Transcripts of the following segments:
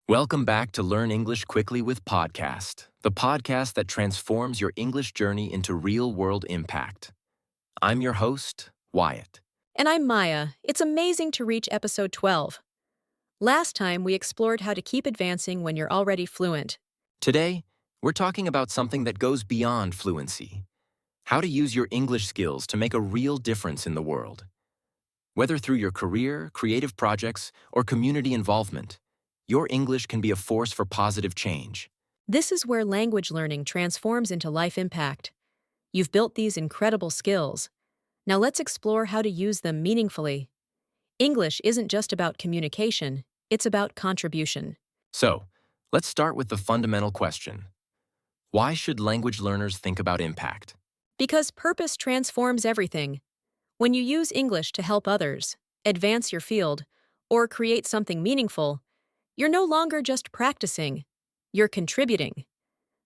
Welcome back to Learn English Quickly with Podcast, the podcast that transforms your English journey into real-world impact. I'm your host, Wyatt. And I'm Maya. It's amazing to reach episode 12. Last time, we explored how to keep advancing when you're already fluent. Today, we're talking about something that goes beyond fluency. How to use your English skills to make a real difference in the world. Whether through your career, creative projects, or community involvement, your English can be a force for positive change. This is where language learning transforms into life impact. You've built these incredible skills. Now let's explore how to use them meaningfully. English isn't just about communication, it's about contribution. So, let's start with the fundamental question. Why should language learners think about impact? Because purpose transforms everything. When you use English to help others, advance your field, or create something meaningful, you're no longer just practicing, you're contributing.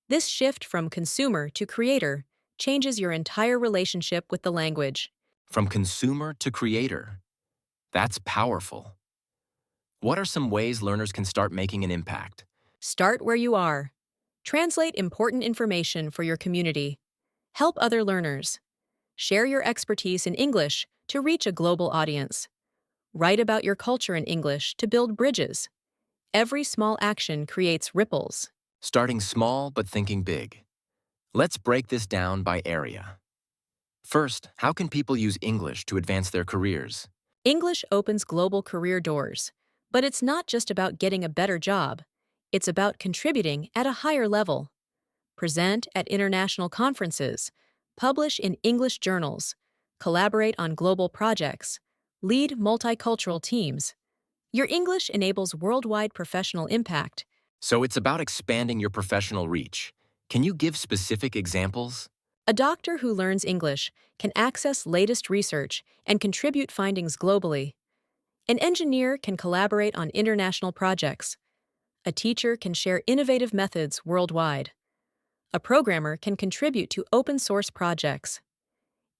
This shift from consumer to creator changes your entire relationship with the language. From consumer to creator. That's powerful. What are some ways learners can start making an impact? Start where you are. Translate important information for your community. Help other learners. Share your expertise in English to reach a global audience. Write about your culture in English to build bridges. Every small action creates ripples. Starting small but thinking big. Let's break this down by area. First, how can people use English to advance their careers? English opens global career doors, but it's not just about getting a better job. It's about contributing at a higher level. Present at international conferences, publish in English journals, collaborate on global projects, lead multicultural teams. Your English enables worldwide professional impact. So it's about expanding your professional reach. Can you give specific examples? A doctor who learns English can access latest research and contribute findings globally. An engineer can collaborate on international projects. A teacher can share innovative methods worldwide. A programmer can contribute to open-source projects.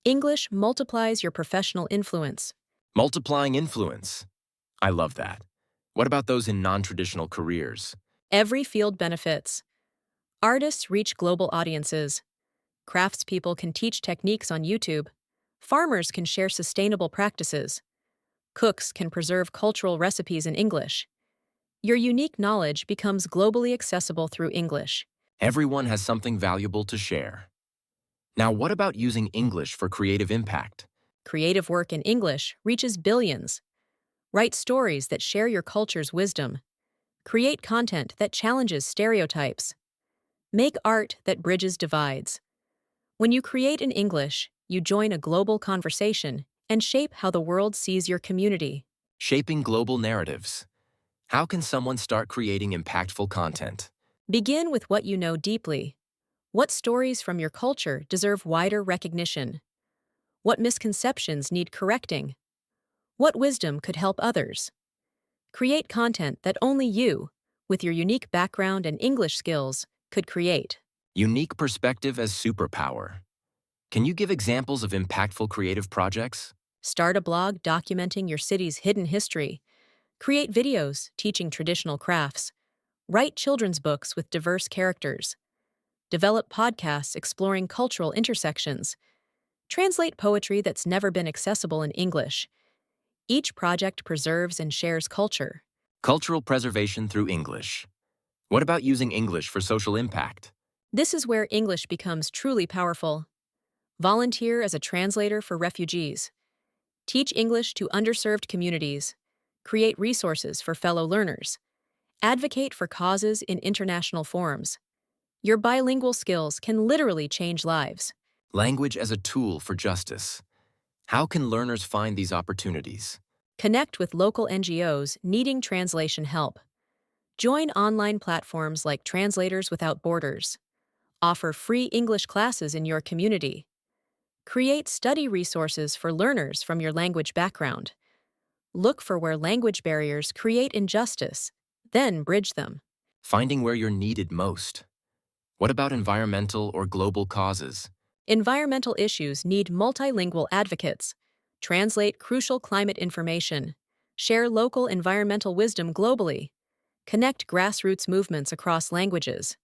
English multiplies your professional influence. Multiplying influence. I love that. What about those in non-traditional careers? Every field benefits. Artists reach global audiences. Craftspeople can teach techniques on YouTube. Farmers can share sustainable practices. Cooks can preserve cultural recipes in English. Your unique knowledge becomes globally accessible through English. Everyone has something valuable to share. Now, what about using English for creative impact? Creative work in English reaches billions. Write stories that share your culture's wisdom. Create content that challenges stereotypes. Make art that bridges divides. When you create in English, you join a global conversation and shape how the world sees your community. Shaping global narratives. How can someone start creating impactful content? Begin with what you know deeply. What stories from your culture deserve wider recognition? What misconceptions need correcting? What wisdom could help others? Create content that only you, with your unique background and English skills, could create. Unique perspective as superpower. Can you give examples of impactful creative projects? Start a blog documenting your city's hidden history. Create videos teaching traditional crafts. Write children's books with diverse characters. Develop podcasts exploring cultural intersections. Translate poetry that's never been accessible in English. Each project preserves and shares culture. Cultural preservation through English. What about using English for social impact? This is where English becomes truly powerful. Volunteer as a translator for refugees. Teach English to underserved communities. Create resources for fellow learners. Advocate for causes in international forums. Your bilingual skills can literally change lives. Language as a tool for justice. How can learners find these opportunities? Connect with local NGOs needing translation help. Join online platforms like Translators Without Borders. Offer free English classes in your community. Create study resources for learners from your language background. Look for where language barriers create injustice, then bridge them. Finding where you're needed most. What about environmental or global causes? Environmental issues need multilingual advocates. Translate crucial climate information. Share local environmental wisdom globally. Connect grassroots movements across languages.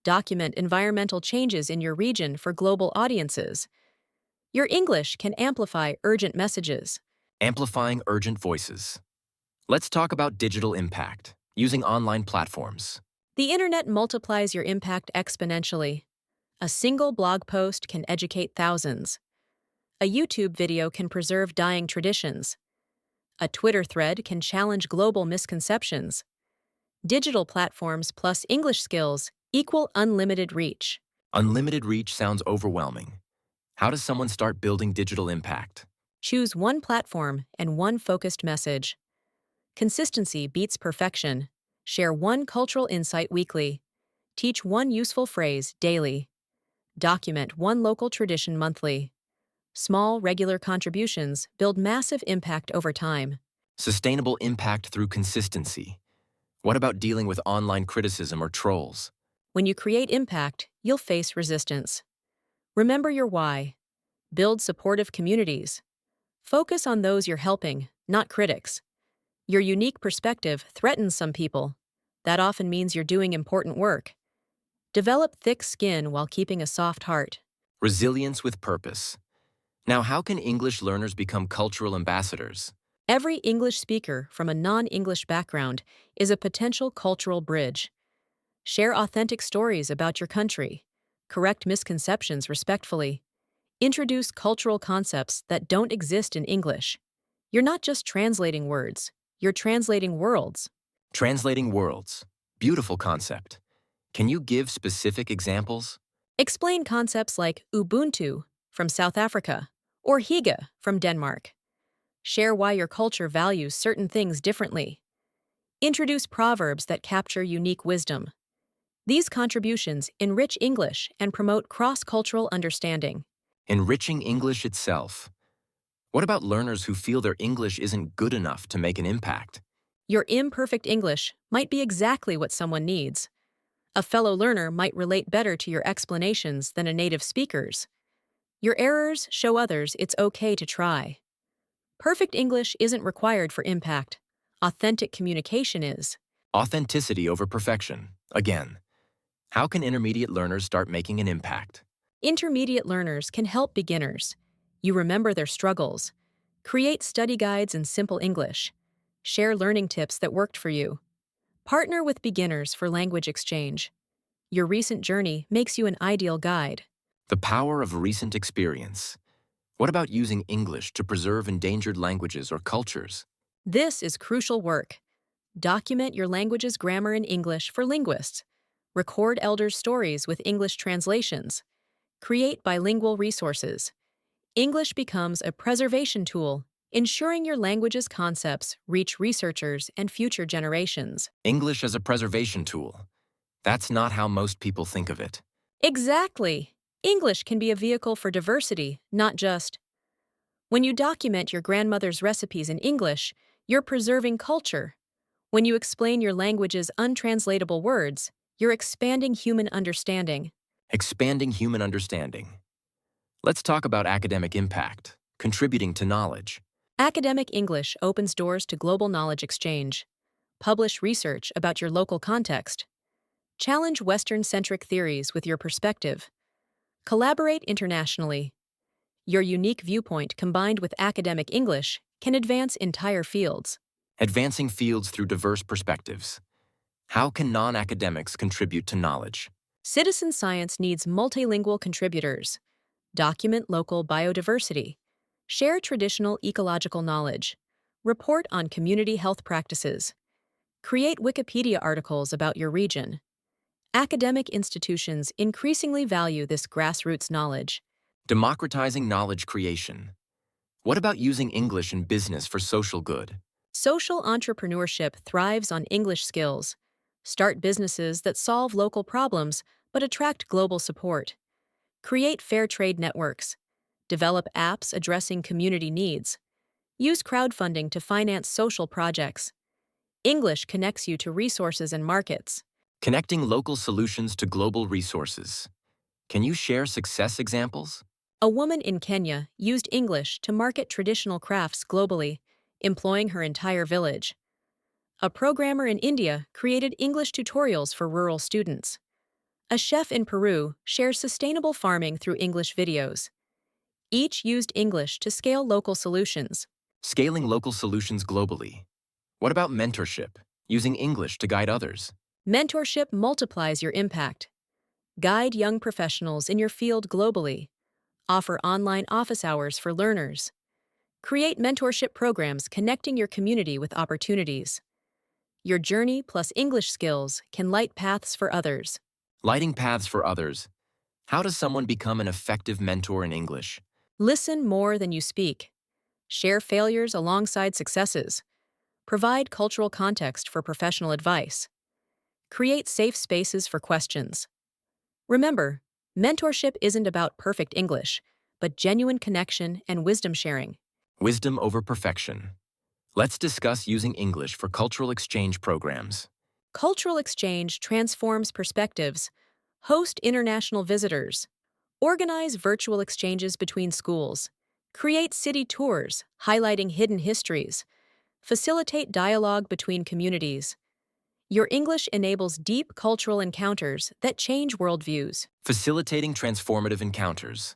Document environmental changes in your region for global audiences. Your English can amplify urgent messages. Amplifying urgent voices. Let's talk about digital impact, using online platforms. The internet multiplies your impact exponentially. A single blog post can educate thousands. A YouTube video can preserve dying traditions. A Twitter thread can challenge global misconceptions. Digital platforms plus English skills equal unlimited reach. Unlimited reach sounds overwhelming. How does someone start building digital impact? Choose one platform and one focused message. Consistency beats perfection. Share one cultural insight weekly. Teach one useful phrase daily. Document one local tradition monthly. Small, regular contributions build massive impact over time. Sustainable impact through consistency. What about dealing with online criticism or trolls? When you create impact, you'll face resistance. Remember your why. Build supportive communities. Focus on those you're helping, not critics. Your unique perspective threatens some people. That often means you're doing important work. Develop thick skin while keeping a soft heart. Resilience with purpose. Now, how can English learners become cultural ambassadors? Every English speaker from a non-English background is a potential cultural bridge. Share authentic stories about your country. Correct misconceptions respectfully. Introduce cultural concepts that don't exist in English. You're not just translating words, you're translating worlds. Translating worlds. Beautiful concept. Can you give specific examples? Explain concepts like Ubuntu from South Africa or Higa from Denmark. Share why your culture values certain things differently. Introduce proverbs that capture unique wisdom. These contributions enrich English and promote cross-cultural understanding. Enriching English itself. What about learners who feel their English isn't good enough to make an impact? Your imperfect English might be exactly what someone needs. A fellow learner might relate better to your explanations than a native speaker's. Your errors show others it's okay to try. Perfect English isn't required for impact. Authentic communication is. Authenticity over perfection. Again, how can intermediate learners start making an impact? Intermediate learners can help beginners. You remember their struggles. Create study guides in simple English. Share learning tips that worked for you. Partner with beginners for language exchange. Your recent journey makes you an ideal guide. The power of recent experience. What about using English to preserve endangered languages or cultures? This is crucial work. Document your language's grammar in English for linguists. Record elders' stories with English translations. Create bilingual resources. English becomes a preservation tool, ensuring your language's concepts reach researchers and future generations. English as a preservation tool. That's not how most people think of it. Exactly! English can be a vehicle for diversity, not just. When you document your grandmother's recipes in English, you're preserving culture. When you explain your language's untranslatable words, you're expanding human understanding. Expanding human understanding. Let's talk about academic impact, contributing to knowledge. Academic English opens doors to global knowledge exchange. Publish research about your local context. Challenge Western-centric theories with your perspective. Collaborate internationally. Your unique viewpoint combined with academic English can advance entire fields. Advancing fields through diverse perspectives. How can non-academics contribute to knowledge? Citizen science needs multilingual contributors. Document local biodiversity. Share traditional ecological knowledge. Report on community health practices. Create Wikipedia articles about your region. Academic institutions increasingly value this grassroots knowledge. Democratizing knowledge creation. What about using English in business for social good? Social entrepreneurship thrives on English skills. Start businesses that solve local problems but attract global support. Create fair trade networks. Develop apps addressing community needs. Use crowdfunding to finance social projects. English connects you to resources and markets. Connecting local solutions to global resources. Can you share success examples? A woman in Kenya used English to market traditional crafts globally, employing her entire village. A programmer in India created English tutorials for rural students. A chef in Peru shares sustainable farming through English videos. Each used English to scale local solutions. Scaling local solutions globally. What about mentorship, using English to guide others? Mentorship multiplies your impact. Guide young professionals in your field globally. Offer online office hours for learners. Create mentorship programs connecting your community with opportunities. Your journey plus English skills can light paths for others. Lighting paths for others. How does someone become an effective mentor in English? Listen more than you speak. Share failures alongside successes. Provide cultural context for professional advice. Create safe spaces for questions. Remember, mentorship isn't about perfect English, but genuine connection and wisdom sharing. Wisdom over perfection. Let's discuss using English for cultural exchange programs. Cultural exchange transforms perspectives. Host international visitors. Organize virtual exchanges between schools. Create city tours, highlighting hidden histories. Facilitate dialogue between communities. Your English enables deep cultural encounters that change worldviews. Facilitating transformative encounters.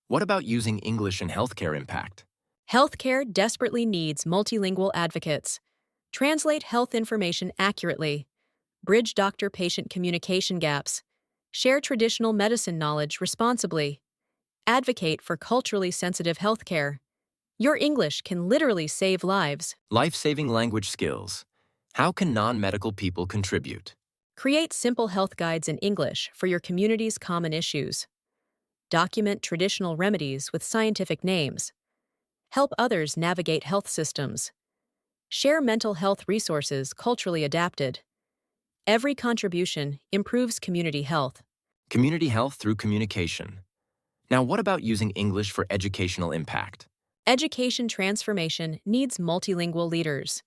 What about using English in healthcare impact? Healthcare desperately needs multilingual advocates. Translate health information accurately. Bridge doctor-patient communication gaps. Share traditional medicine knowledge responsibly. Advocate for culturally sensitive healthcare. Your English can literally save lives. Life-saving language skills. How can non-medical people contribute? Create simple health guides in English for your community's common issues. Document traditional remedies with scientific names. Help others navigate health systems. Share mental health resources culturally adapted. Every contribution improves community health. Community health through communication. Now, what about using English for educational impact? Education transformation needs multilingual leaders.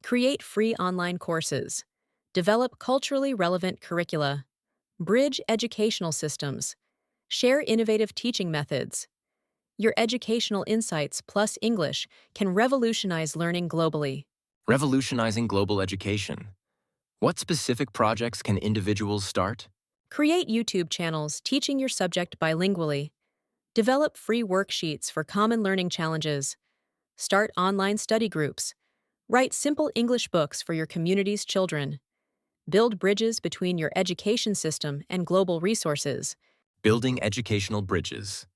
Create free online courses. Develop culturally relevant curricula. Bridge educational systems. Share innovative teaching methods. Your educational insights plus English can revolutionize learning globally. Revolutionizing global education. What specific projects can individuals start? Create YouTube channels teaching your subject bilingually. Develop free worksheets for common learning challenges. Start online study groups. Write simple English books for your community's children. Build bridges between your education system and global resources. Building educational bridges.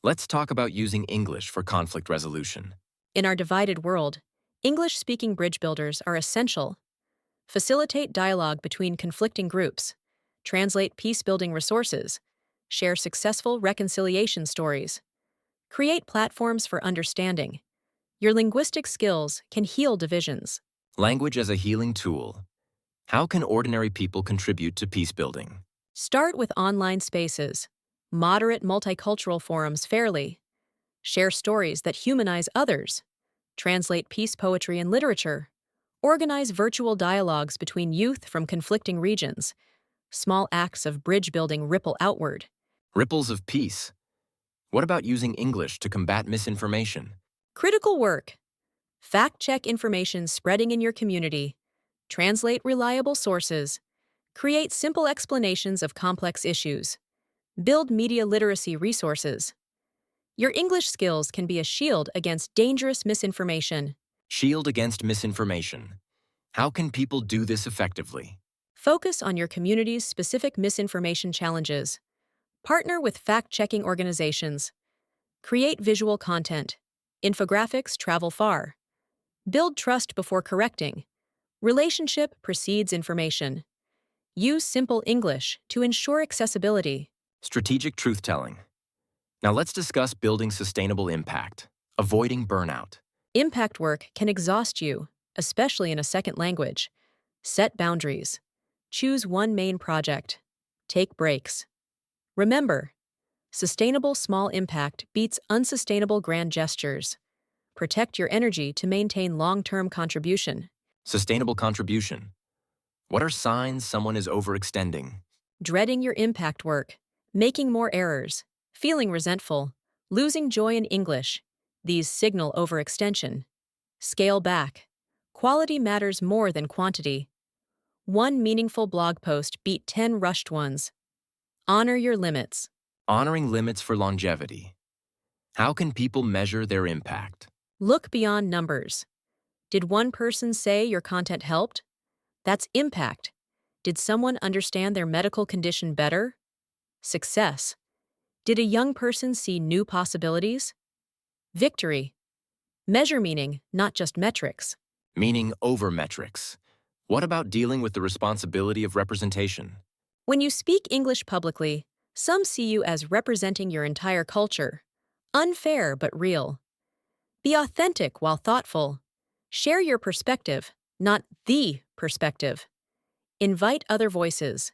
Let's talk about using English for conflict resolution. In our divided world, English-speaking bridge builders are essential. Facilitate dialogue between conflicting groups. Translate peace-building resources. Share successful reconciliation stories. Create platforms for understanding. Your linguistic skills can heal divisions. Language as a healing tool. How can ordinary people contribute to peace building? Start with online spaces. Moderate multicultural forums fairly. Share stories that humanize others. Translate peace poetry and literature. Organize virtual dialogues between youth from conflicting regions. Small acts of bridge building ripple outward. Ripples of peace. What about using English to combat misinformation? Critical work. Fact-check information spreading in your community. Translate reliable sources. Create simple explanations of complex issues. Build media literacy resources. Your English skills can be a shield against dangerous misinformation. Shield against misinformation. How can people do this effectively? Focus on your community's specific misinformation challenges. Partner with fact-checking organizations. Create visual content. Infographics travel far. Build trust before correcting. Relationship precedes information. Use simple English to ensure accessibility. Strategic truth-telling. Now let's discuss building sustainable impact, avoiding burnout. Impact work can exhaust you, especially in a second language. Set boundaries. Choose one main project. Take breaks. Remember, sustainable small impact beats unsustainable grand gestures. Protect your energy to maintain long-term contribution. Sustainable contribution. What are signs someone is overextending? Dreading your impact work. Making more errors. Feeling resentful. Losing joy in English. These signal overextension. Scale back. Quality matters more than quantity. One meaningful blog post beat 10 rushed ones. Honor your limits. Honoring limits for longevity. How can people measure their impact? Look beyond numbers. Did one person say your content helped? That's impact. Did someone understand their medical condition better? Success. Did a young person see new possibilities? Victory. Measure meaning, not just metrics. Meaning over metrics. What about dealing with the responsibility of representation? When you speak English publicly, some see you as representing your entire culture. Unfair but real. Be authentic while thoughtful. Share your perspective, not the perspective. Invite other voices.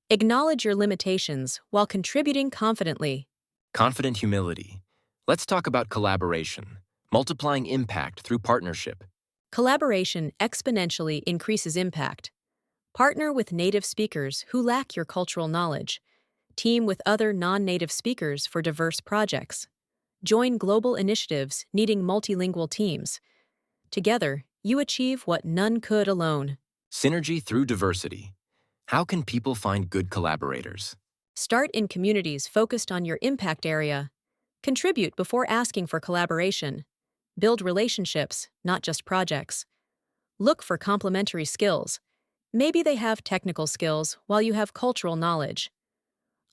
Acknowledge your limitations while contributing confidently. Confident humility. Let's talk about collaboration, multiplying impact through partnership. Collaboration exponentially increases impact. Partner with native speakers who lack your cultural knowledge. Team with other non-native speakers for diverse projects. Join global initiatives needing multilingual teams. Together, you achieve what none could alone. Synergy through diversity. How can people find good collaborators? Start in communities focused on your impact area. Contribute before asking for collaboration. Build relationships, not just projects. Look for complementary skills. Maybe they have technical skills while you have cultural knowledge.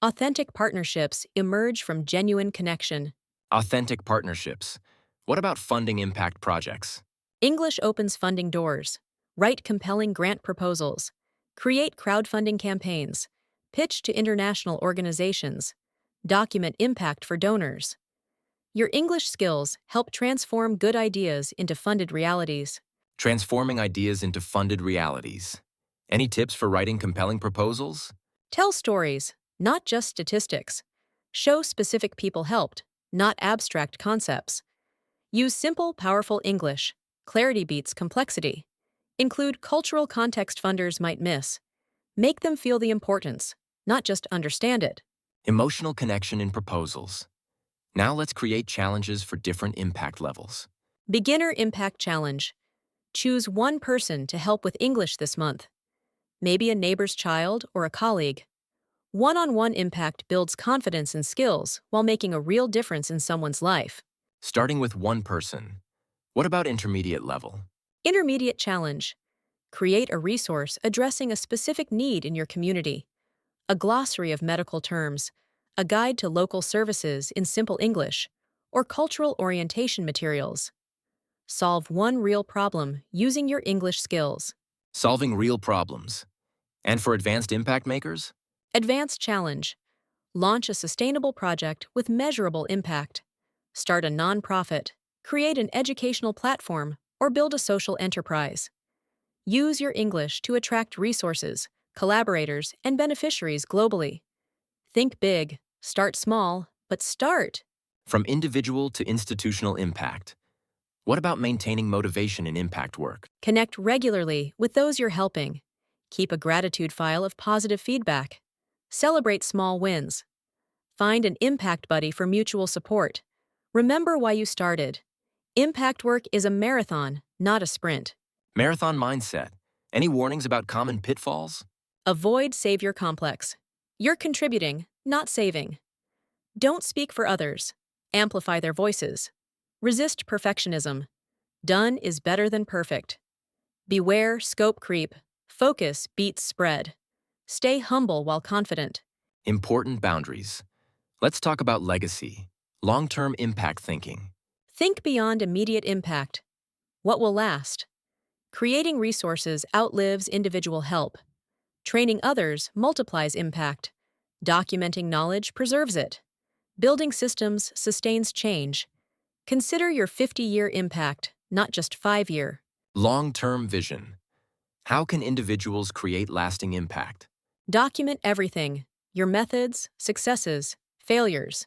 Authentic partnerships emerge from genuine connection. Authentic partnerships. What about funding impact projects? English opens funding doors. Write compelling grant proposals. Create crowdfunding campaigns. Pitch to international organizations. Document impact for donors. Your English skills help transform good ideas into funded realities. Transforming ideas into funded realities. Any tips for writing compelling proposals? Tell stories, not just statistics. Show specific people helped, not abstract concepts. Use simple, powerful English. Clarity beats complexity. Include cultural context funders might miss. Make them feel the importance, not just understand it. Emotional connection in proposals. Now let's create challenges for different impact levels. Beginner Impact Challenge. Choose one person to help with English this month. Maybe a neighbor's child or a colleague. One-on-one impact builds confidence and skills while making a real difference in someone's life. Starting with one person. What about intermediate level? Intermediate Challenge. Create a resource addressing a specific need in your community. A glossary of medical terms, a guide to local services in simple English, or cultural orientation materials. Solve one real problem using your English skills. Solving real problems. And for advanced impact makers? Advanced Challenge. Launch a sustainable project with measurable impact. Start a nonprofit, create an educational platform, or build a social enterprise. Use your English to attract resources, collaborators, and beneficiaries globally. Think big, start small, but start. From individual to institutional impact. What about maintaining motivation in impact work? Connect regularly with those you're helping. Keep a gratitude file of positive feedback. Celebrate small wins. Find an impact buddy for mutual support. Remember why you started. Impact work is a marathon, not a sprint. Marathon mindset. Any warnings about common pitfalls? Avoid savior complex. You're contributing, not saving. Don't speak for others. Amplify their voices. Resist perfectionism. Done is better than perfect. Beware scope creep. Focus beats spread. Stay humble while confident. Important boundaries. Let's talk about legacy. Long-term impact thinking. Think beyond immediate impact. What will last? Creating resources outlives individual help. Training others multiplies impact. Documenting knowledge preserves it. Building systems sustains change. Consider your 50-year impact, not just 5-year. Long-term vision. How can individuals create lasting impact? Document everything, your methods, successes, failures.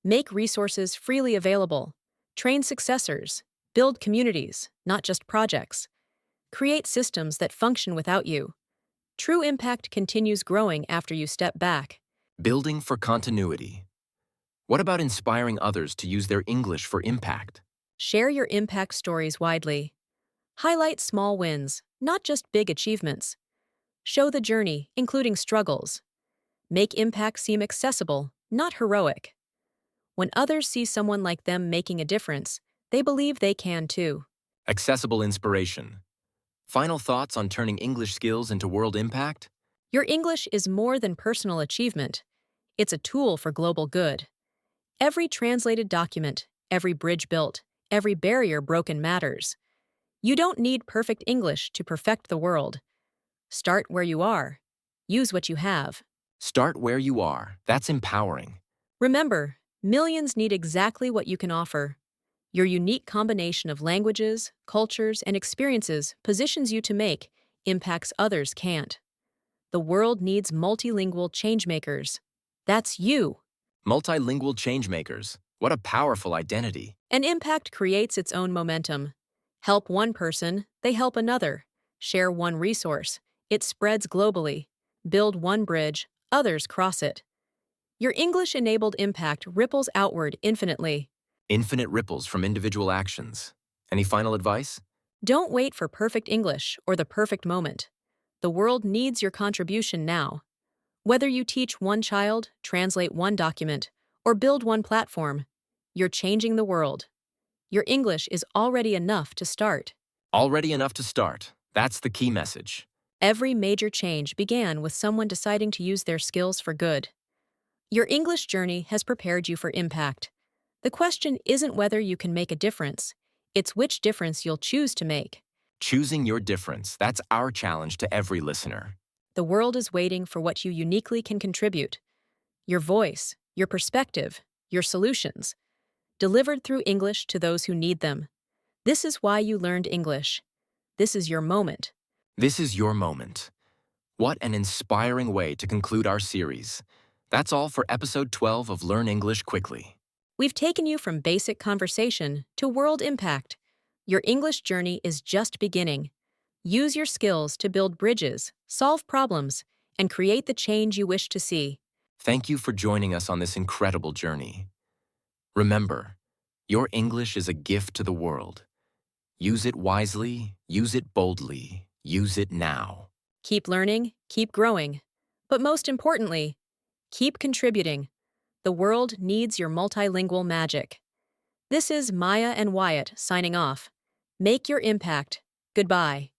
Make resources freely available. Train successors. Build communities, not just projects. Create systems that function without you. True impact continues growing after you step back. Building for continuity. What about inspiring others to use their English for impact? Share your impact stories widely. Highlight small wins, not just big achievements. Show the journey, including struggles. Make impact seem accessible, not heroic. When others see someone like them making a difference, they believe they can too. Accessible inspiration. Final thoughts on turning English skills into world impact? Your English is more than personal achievement. It's a tool for global good. Every translated document, every bridge built, every barrier broken matters. You don't need perfect English to perfect the world. Start where you are. Use what you have. Start where you are. That's empowering. Remember, millions need exactly what you can offer. Your unique combination of languages, cultures, and experiences positions you to make impacts others can't. The world needs multilingual changemakers. That's you. Multilingual changemakers. What a powerful identity. An impact creates its own momentum. Help one person, they help another. Share one resource, it spreads globally. Build one bridge, others cross it. Your English-enabled impact ripples outward infinitely. Infinite ripples from individual actions. Any final advice? Don't wait for perfect English or the perfect moment. The world needs your contribution now. Whether you teach one child, translate one document, or build one platform, you're changing the world. Your English is already enough to start. Already enough to start. That's the key message. Every major change began with someone deciding to use their skills for good. Your English journey has prepared you for impact. The question isn't whether you can make a difference, it's which difference you'll choose to make. Choosing your difference. That's our challenge to every listener. The world is waiting for what you uniquely can contribute. Your voice, your perspective, your solutions, delivered through English to those who need them. This is why you learned English. This is your moment. This is your moment. What an inspiring way to conclude our series. That's all for episode 12 of Learn English Quickly. We've taken you from basic conversation to world impact. Your English journey is just beginning. Use your skills to build bridges, solve problems, and create the change you wish to see. Thank you for joining us on this incredible journey. Remember, your English is a gift to the world. Use it wisely, use it boldly, use it now. Keep learning, keep growing. But most importantly, keep contributing. The world needs your multilingual magic. This is Maya and Wyatt signing off. Make your impact. Goodbye.